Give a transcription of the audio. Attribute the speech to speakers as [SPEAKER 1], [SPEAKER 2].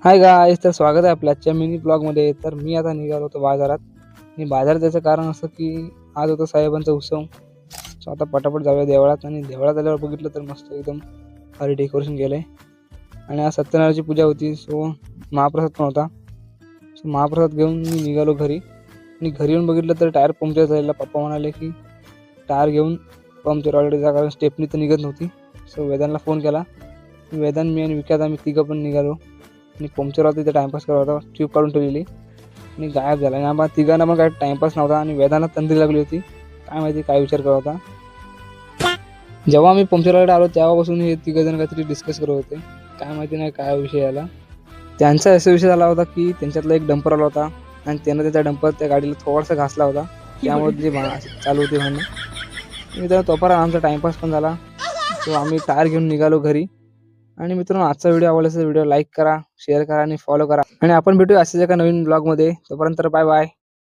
[SPEAKER 1] Hi guys, तर स्वागत आहे आपल्या आजच्या मिनी ब्लॉगमध्ये. तर मी आता निघालो होतो बाजारात आणि बाजारात जायचं कारण असं की आज होतं साहेबांचा उत्सव. सो आता पटापट जाऊया देवळात. आणि देवळात आल्यावर बघितलं तर मस्त एकदम भारी डेकोरेशन केलं आहे. आणि आज सत्यनारायणची पूजा होती, सो महाप्रसाद पण होता. सो महाप्रसाद घेऊन मी निघालो घरी. आणि घरी येऊन बघितलं तर टायर पंक्चर झालेला. पप्पा म्हणाले की टायर घेऊन पंक्चर ऑलरेडी जा, कारण स्टेपनी तर निघत नव्हती. सो वेदांतला फोन केला. वेदांत, मी आणि विकास आम्ही तिघं पण निघालो. आणि पंक्चर होता तिथे टाइमपास करत होता, ट्यूब काढून ठेवलेली आणि गायब झाला. आणि आम्हाला तिघांना पण काय टाइमपास नव्हता. आणि वेदांना तंद्री लागली होती, काय माहिती काय विचार करत होता. जेव्हा आम्ही पंक्चरकडे आलो तेव्हापासून हे तिघंजण काहीतरी डिस्कस करत होते, काय माहिती नाही काय विषय आला. त्यांचा असा विषय झाला होता की त्यांच्यातला एक डंपर आला होता आणि त्यानं त्याचा डंपर त्या गाडीला थोडासा घासला होता, त्यामुळे जे चालू होती म्हणून मित्रांनो तोपर्यंत आमचा टाइमपास पण झाला. तो आम्ही टायर घेऊन निघालो घरी. आणि मित्रांनो आजचा व्हिडिओ आवडला असेल व्हिडिओ लाईक करा, शेअर करा आणि फॉलो करा. आणि आपण भेटूया असेच एका नवीन ब्लॉगमध्ये. तोपर्यंत बाय बाय.